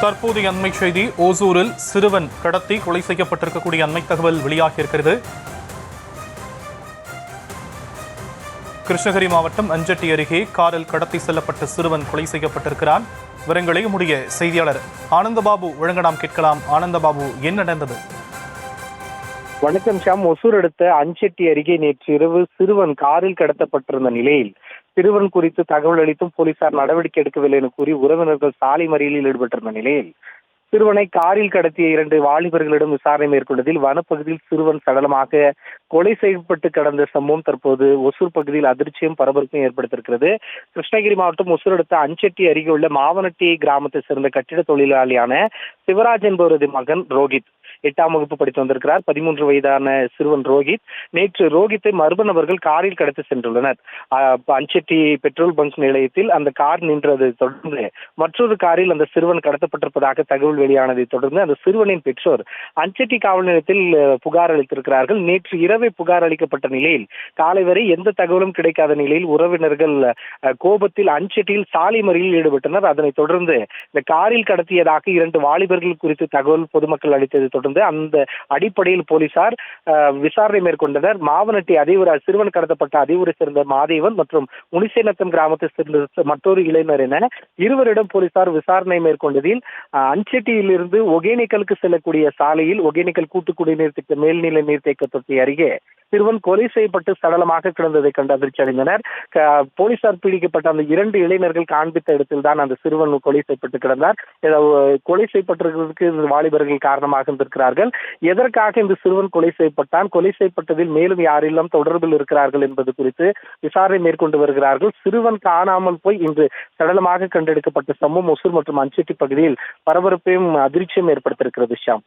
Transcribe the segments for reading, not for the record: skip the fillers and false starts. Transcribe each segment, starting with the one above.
தற்போதைய அண்மை செய்தி. ஓசூரில் சிறுவன் கடத்தி கொலை செய்யப்பட்டிருக்கக்கூடிய அண்மை தகவல் வெளியாகியிருக்கிறது. கிருஷ்ணகிரி மாவட்டம் அஞ்சட்டி அருகே காரில் கடத்தி செல்லப்பட்ட சிறுவன் கொலை செய்யப்பட்டிருக்கிறான். விவரங்களை நம்முடைய செய்தியாளர் ஆனந்தபாபு வழங்க நாம் கேட்கலாம். ஆனந்தபாபு, என்ன நடந்தது? வணக்கம் ஷாம். ஒசூர் அடுத்த அஞ்சட்டி அருகே நேற்று இரவு சிறுவன் காரில் கடத்தப்பட்டிருந்த நிலையில் சிறுவன் குறித்து தகவல் அளித்தும் போலீசார் நடவடிக்கை எடுக்கவில்லை என கூறி உறவினர்கள் சாலை மறியலில் ஈடுபட்டிருந்த நிலையில் சிறுவனை காரில் கடத்திய 2 வாலிபர்களிடம் விசாரணை மேற்கொண்டதில் வனப்பகுதியில் சிறுவன் சடலமாக கொலை செய்யப்பட்டு கடந்த சம்பவம் தற்போது ஒசூர் பகுதியில் அதிர்ச்சியும் பரபரப்பையும் ஏற்படுத்தியிருக்கிறது. கிருஷ்ணகிரி மாவட்டம் ஒசூர் அடுத்த அஞ்சட்டி அருகே உள்ள மாவனட்டி கிராமத்தை சேர்ந்த கட்டிட தொழிலாளியான சிவராஜ் என்பவரது மகன் ரோஹித் 8ஆம் வகுப்பு படித்து வந்திருக்கிறார். 13 வயதான சிறுவன் ரோஹித் நேற்று ரோஹித்தை மர்ம நபர்கள் காரில் கடத்தி சென்றுள்ளனர். அஞ்சட்டி பெட்ரோல் பங்க் நிலையத்தில் அந்த கார் நின்றதை தொடர்ந்து மற்றொரு காரில் அந்த சிறுவன் கடத்தப்பட்டிருப்பதாக தகவல் வெளியானதை தொடர்ந்து அந்த சிறுவனின் பெற்றோர் அஞ்சட்டி காவல் நிலையத்தில் புகார் அளித்திருக்கிறார்கள். நேற்று இரவே புகார் அளிக்கப்பட்ட நிலையில் காலை வரை எந்த தகவலும் கிடைக்காத நிலையில் உறவினர்கள் கோபத்தில் அஞ்சட்டியில் சாலை மறியலில் ஈடுபட்டனர். அதனைத் தொடர்ந்து இந்த காரில் கடத்தியதாக 2 வாலிபர்கள் குறித்து தகவல் பொதுமக்கள் அளித்ததை தொடர்ந்து அந்த அடிப்படையில் போலீசார் விசாரணை மேற்கொண்டனர். மாவனட்டி சிறுவன் கடத்தப்பட்ட அதிவூரை சேர்ந்த மாதேவன் மற்றும் முனிசேநத்தம் கிராமத்தை சேர்ந்த மற்றொரு இளைஞர் என இருவரிடம் போலீசார் விசாரணை மேற்கொண்டதில் அஞ்சட்டியிலிருந்து ஒகேனக்கலுக்கு செல்லக்கூடிய சாலையில் ஒகேனக்கல் கூட்டு குடிநீர் திட்ட மேல்நிலை நீர்த்தேக்க தொட்டி அருகே சிறுவன் கொலை செய்யப்பட்டு சடலமாக கிடந்ததை கண்டு அதிர்ச்சி அடைந்தனர். போலீசார் பிடிக்கப்பட்ட அந்த 2 இளைஞர்கள் காண்பித்த இடத்தில் தான் அந்த சிறுவன் கொலை செய்யப்பட்டு கிடந்தார். கொலை செய்யப்பட்டிருக்கிறதுக்கு இந்த வாலிபர்கள் காரணமாக இருந்திருக்கிறார்கள். எதற்காக இந்த சிறுவன் கொலை செய்யப்பட்டான், கொலை செய்யப்பட்டதில் மேலும் யாரெல்லாம் தொடர்பில் இருக்கிறார்கள் என்பது குறித்து விசாரணை மேற்கொண்டு வருகிறார்கள். சிறுவன் காணாமல் போய் இன்று சடலமாக கண்டெடுக்கப்பட்ட சம்பவம் ஒசூர் மற்றும் அஞ்சட்டி பகுதியில் பரபரப்பையும் அதிர்ச்சியும் ஏற்படுத்தியிருக்கிறது. ஷாம்,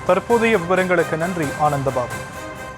தற்போதைய விவரங்களுக்கு நன்றி ஆனந்தபாபு.